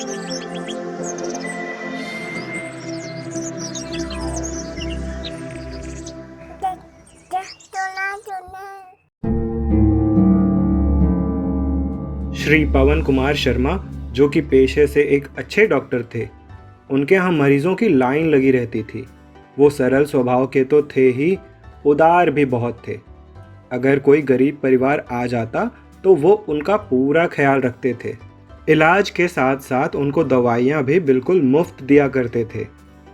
श्री पवन कुमार शर्मा, जो कि पेशे से एक अच्छे डॉक्टर थे, उनके यहाँ मरीजों की लाइन लगी रहती थी। वो सरल स्वभाव के तो थे ही, उदार भी बहुत थे। अगर कोई गरीब परिवार आ जाता तो वो उनका पूरा ख्याल रखते थे। इलाज के साथ साथ उनको दवाइयाँ भी बिल्कुल मुफ्त दिया करते थे।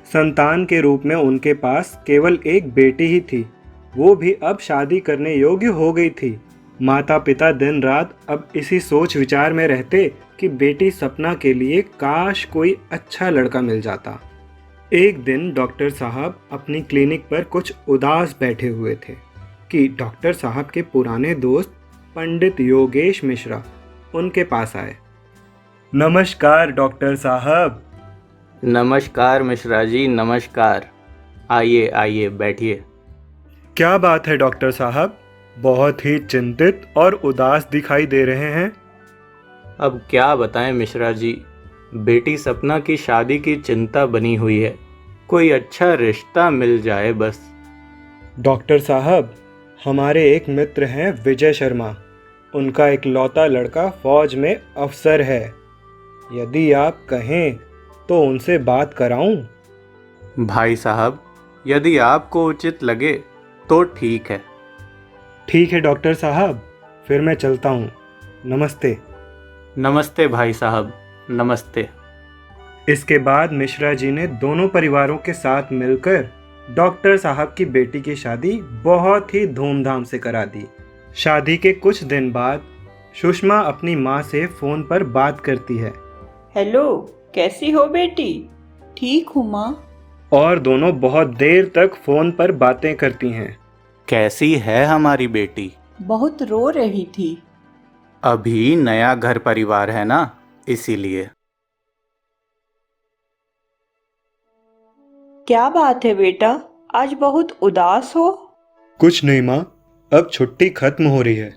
संतान के रूप में उनके पास केवल एक बेटी ही थी, वो भी अब शादी करने योग्य हो गई थी। माता पिता दिन रात अब इसी सोच विचार में रहते कि बेटी सपना के लिए काश कोई अच्छा लड़का मिल जाता। एक दिन डॉक्टर साहब अपनी क्लिनिक पर कुछ उदास बैठे हुए थे कि डॉक्टर साहब के पुराने दोस्त पंडित योगेश मिश्रा उनके पास आए। नमस्कार डॉक्टर साहब। नमस्कार मिश्रा जी, नमस्कार। आइए आइए बैठिए। क्या बात है डॉक्टर साहब, बहुत ही चिंतित और उदास दिखाई दे रहे हैं। अब क्या बताएं मिश्रा जी, बेटी सपना की शादी की चिंता बनी हुई है। कोई अच्छा रिश्ता मिल जाए बस। डॉक्टर साहब, हमारे एक मित्र हैं विजय शर्मा, उनका एक लौता लड़का फौज में अफसर है। यदि आप कहें तो उनसे बात कराऊं? भाई साहब, यदि आपको उचित लगे तो ठीक है। ठीक है डॉक्टर साहब, फिर मैं चलता हूँ। नमस्ते। नमस्ते भाई साहब, नमस्ते। इसके बाद मिश्रा जी ने दोनों परिवारों के साथ मिलकर डॉक्टर साहब की बेटी की शादी बहुत ही धूमधाम से करा दी। शादी के कुछ दिन बाद सुषमा अपनी माँ से फ़ोन पर बात करती है। हेलो, कैसी हो बेटी? ठीक हूँ माँ। और दोनों बहुत देर तक फ़ोन पर बातें करती हैं। कैसी है हमारी बेटी? बहुत रो रही थी। अभी नया घर परिवार है ना, इसीलिए। क्या बात है बेटा, आज बहुत उदास हो? कुछ नहीं माँ, अब छुट्टी खत्म हो रही है।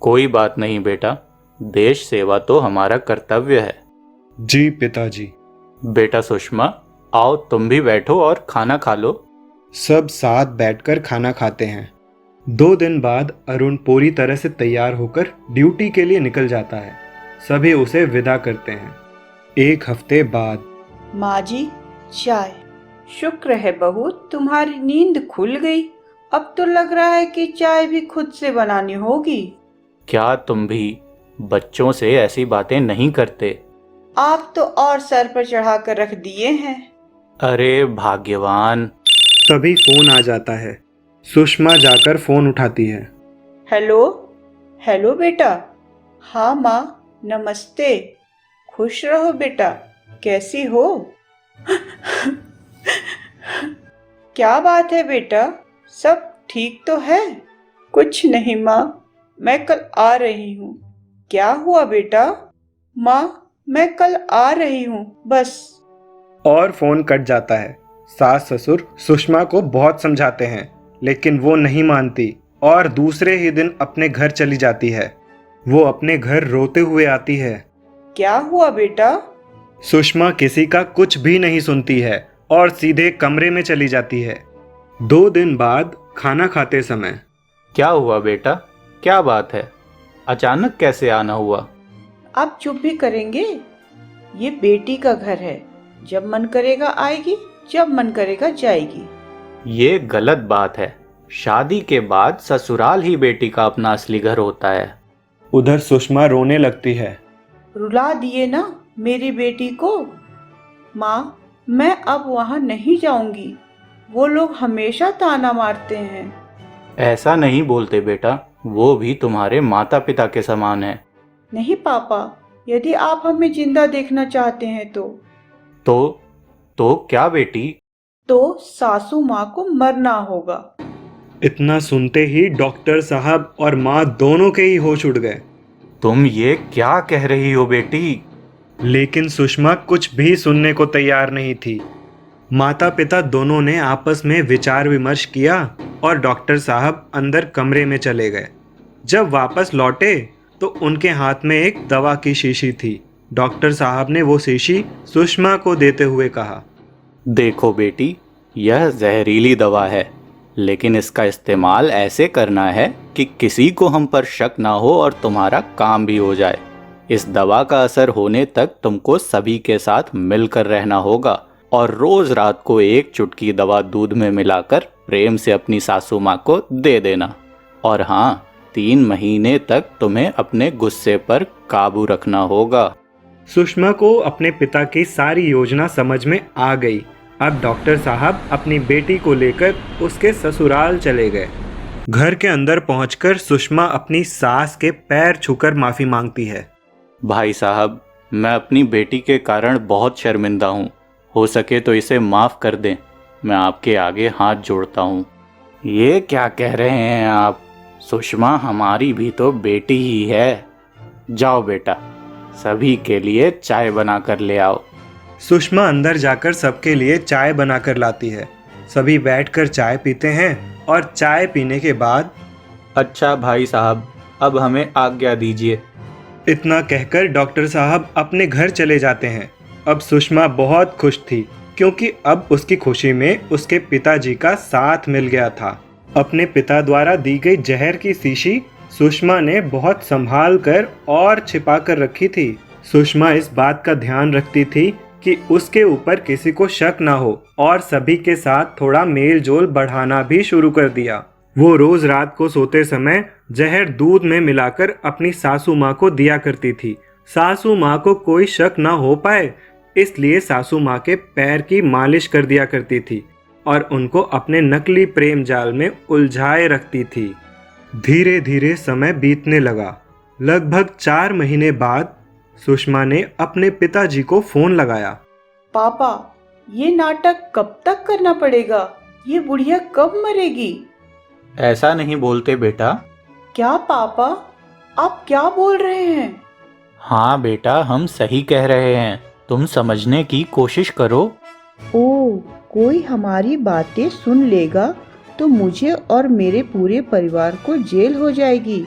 कोई बात नहीं बेटा, देश सेवा तो हमारा कर्तव्य है। जी पिताजी। बेटा सुषमा, आओ तुम भी बैठो और खाना खा लो। सब साथ बैठकर खाना खाते हैं। 2 दिन बाद अरुण पूरी तरह से तैयार होकर ड्यूटी के लिए निकल जाता है। सभी उसे विदा करते हैं। 1 हफ्ते बाद। माँ जी, चाय। शुक्र है बहू, तुम्हारी नींद खुल गई। अब तो लग रहा है कि चाय भी खुद से बनानी होगी। क्या तुम भी बच्चों से ऐसी बातें नहीं करते? आप तो और सर पर चढ़ा कर रख दिए हैं। अरे भाग्यवान। तभी फोन आ जाता है। सुषमा जाकर फोन उठाती है। हेलो, हेलो बेटा। हाँ माँ, नमस्ते। खुश रहो बेटा, कैसी हो? क्या बात है बेटा, सब ठीक तो है? कुछ नहीं माँ, मैं कल आ रही हूँ। क्या हुआ बेटा? माँ, मैं कल आ रही हूँ बस। और फोन कट जाता है। सास ससुर सुषमा को बहुत समझाते हैं, लेकिन वो नहीं मानती और दूसरे ही दिन अपने घर चली जाती है। वो अपने घर रोते हुए आती है। क्या हुआ बेटा? सुषमा किसी का कुछ भी नहीं सुनती है और सीधे कमरे में चली जाती है। 2 दिन बाद खाना खाते समय। क्या हुआ बेटा, क्या बात है? अचानक कैसे आना हुआ? आप चुप भी करेंगे? ये बेटी का घर है, जब मन करेगा आएगी, जब मन करेगा जाएगी। ये गलत बात है। शादी के बाद ससुराल ही बेटी का अपना असली घर होता है। उधर सुषमा रोने लगती है। रुला दिए ना मेरी बेटी को। माँ, मैं अब वहाँ नहीं जाऊंगी। वो लोग हमेशा ताना मारते हैं। ऐसा नहीं बोलते बेटा, वो भी तुम्हारे माता पिता के समान है। नहीं पापा, यदि आप हमें जिंदा देखना चाहते हैं तो क्या बेटी? तो सासू माँ को मरना होगा। इतना सुनते ही डॉक्टर साहब और माँ दोनों के ही होश उड़ गए। तुम ये क्या कह रही हो बेटी? लेकिन सुषमा कुछ भी सुनने को तैयार नहीं थी। माता पिता दोनों ने आपस में विचार विमर्श किया और डॉक्टर साहब अंदर कमरे में चले गए। जब वापस लौटे तो उनके हाथ में एक दवा की शीशी थी डॉक्टर साहब ने वो शीशी सुषमा को देते हुए कहा। देखो बेटी, यह जहरीली दवा है, लेकिन इसका इस्तेमाल ऐसे करना है कि किसी को हम पर शक ना हो और तुम्हारा काम भी हो जाए। इस दवा का असर होने तक तुमको सभी के साथ मिलकर रहना होगा और रोज रात को एक चुटकी दवा दूध में मिलाकर प्रेम से अपनी सासू माँ को दे देना। और हाँ, 3 महीने तक तुम्हें अपने गुस्से पर काबू रखना होगा। सुषमा को अपने पिता की सारी योजना समझ में आ गई। अब डॉक्टर साहब अपनी बेटी को लेकर उसके ससुराल चले गए। घर के अंदर पहुंचकर सुषमा अपनी सास के पैर छूकर माफी मांगती है। भाई साहब, मैं अपनी बेटी के कारण बहुत शर्मिंदा हूँ। हो सके तो इसे माफ़ कर दें। मैं आपके आगे हाथ जोड़ता हूँ। ये क्या कह रहे हैं आप? सुषमा हमारी भी तो बेटी ही है। जाओ बेटा, सभी के लिए चाय बना कर ले आओ। सुषमा अंदर जाकर सबके लिए चाय बनाकर लाती है। सभी बैठकर चाय पीते हैं और चाय पीने के बाद, अच्छा भाई साहब, अब हमें आज्ञा दीजिए। इतना कहकर डॉक्टर साहब अपने घर चले जाते हैं। अब सुषमा बहुत खुश थी, क्योंकि अब उसकी खुशी में उसके पिताजी का साथ मिल गया था। अपने पिता द्वारा दी गई जहर की शीशी सुषमा ने बहुत संभाल कर और छिपा कर रखी थी। सुषमा इस बात का ध्यान रखती थी कि उसके ऊपर किसी को शक ना हो और सभी के साथ थोड़ा मेल जोल बढ़ाना भी शुरू कर दिया। वो रोज रात को सोते समय जहर दूध में मिलाकर अपनी सासू माँ को दिया करती थी। सासू माँ को कोई शक ना हो पाए, इसलिए सासू माँ के पैर की मालिश कर दिया करती थी और उनको अपने नकली प्रेम जाल में उलझाए रखती थी। धीरे धीरे समय बीतने लगा। लगभग 4 महीने बाद सुषमा ने अपने पिताजी को फोन लगाया। पापा, ये नाटक कब तक करना पड़ेगा? ये बुढ़िया कब मरेगी? ऐसा नहीं बोलते बेटा। क्या पापा, आप क्या बोल रहे हैं? हाँ बेटा, हम सही कह रहे हैं। तुम समझने की कोशिश करो। ओह, कोई हमारी बातें सुन लेगा तो मुझे और मेरे पूरे परिवार को जेल हो जाएगी।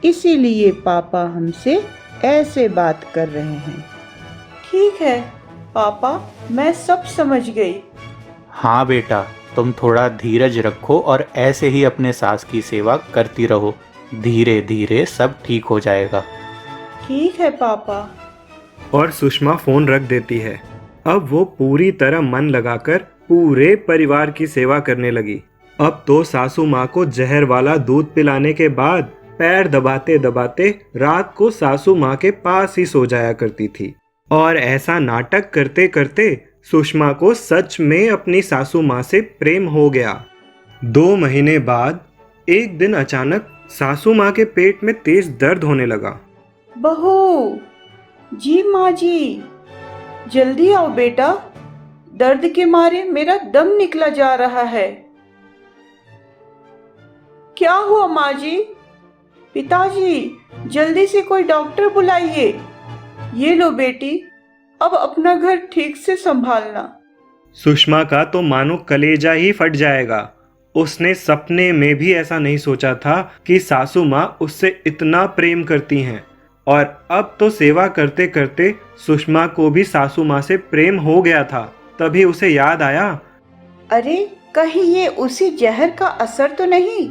इसीलिए पापा हमसे ऐसे बात कर रहे हैं। ठीक है पापा, मैं सब समझ गई। हाँ बेटा, तुम थोड़ा धीरज रखो और ऐसे ही अपने सास की सेवा करती रहो। धीरे धीरे सब ठीक हो जाएगा। ठीक है पापा। और सुषमा फोन रख देती है। अब वो पूरी तरह मन लगाकर पूरे परिवार की सेवा करने लगी। अब तो सासू माँ को जहर वाला दूध पिलाने के बाद पैर दबाते दबाते रात को सासू माँ के पास ही सो जाया करती थी। और ऐसा नाटक करते करते सुषमा को सच में अपनी सासू माँ से प्रेम हो गया। 2 महीने बाद एक दिन अचानक सासू माँ के पेट में तेज दर्द होने लगा। बहू जी, माँ जी, जल्दी आओ बेटा, दर्द के मारे मेरा दम निकला जा रहा है। क्या हुआ माँ जी? पिताजी, जल्दी से कोई डॉक्टर बुलाइए। ये लो बेटी, अब अपना घर ठीक से संभालना। सुषमा का तो मानो कलेजा ही फट जाएगा। उसने सपने में भी ऐसा नहीं सोचा था कि सासू माँ उससे इतना प्रेम करती हैं। और अब तो सेवा करते करते सुषमा को भी सासू माँ से प्रेम हो गया था। तभी उसे याद आया, अरे कहीं ये उसी जहर का असर तो नहीं?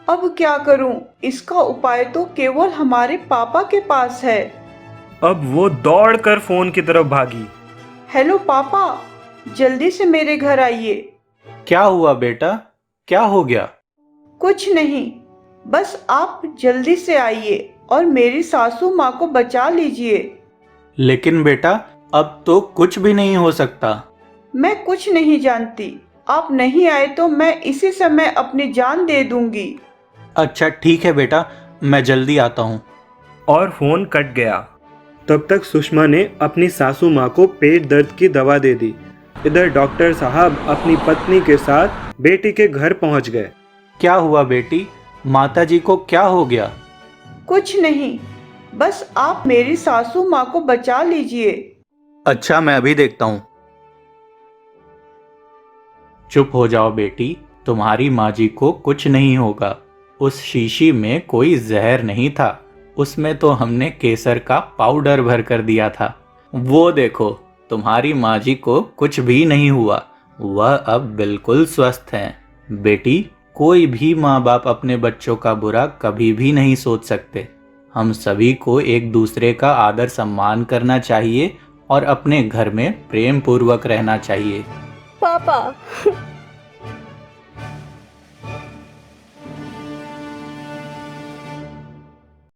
अब क्या करूं? इसका उपाय तो केवल हमारे पापा के पास है। अब वो दौड़कर फोन की तरफ भागी। हेलो पापा, जल्दी से मेरे घर आइए। क्या हुआ बेटा? क्या हो गया? कुछ नहीं, बस आप जल्दी से आइए और मेरी सासू माँ को बचा लीजिए। लेकिन बेटा, अब तो कुछ भी नहीं हो सकता। मैं कुछ नहीं जानती। आप नहीं आए तो मैं इसी समय अपनी जान दे दूंगी। अच्छा ठीक है बेटा, मैं जल्दी आता हूँ। और फोन कट गया। तब तक सुषमा ने अपनी सासू माँ को पेट दर्द की दवा दे दी। इधर डॉक्टर साहब अपनी पत्नी के साथ बेटी के घर पहुँच गए। क्या हुआ बेटी? माताजी को क्या हो गया? कुछ नहीं, बस आप मेरी सासू माँ को बचा लीजिए। अच्छा, मैं अभी देखता हूँ। चुप हो जाओ बेटी, तुम्हारी माँ जी को कुछ नहीं होगा। उस शीशी में कोई जहर नहीं था, उसमें तो हमने केसर का पाउडर भर कर दिया था। वो देखो, तुम्हारी माँ जी को कुछ भी नहीं हुआ, वह अब बिल्कुल स्वस्थ हैं। बेटी, कोई भी माँ बाप अपने बच्चों का बुरा कभी भी नहीं सोच सकते। हम सभी को एक दूसरे का आदर सम्मान करना चाहिए और अपने घर में प्रेम पूर्वक रहना चाहिए। पापा,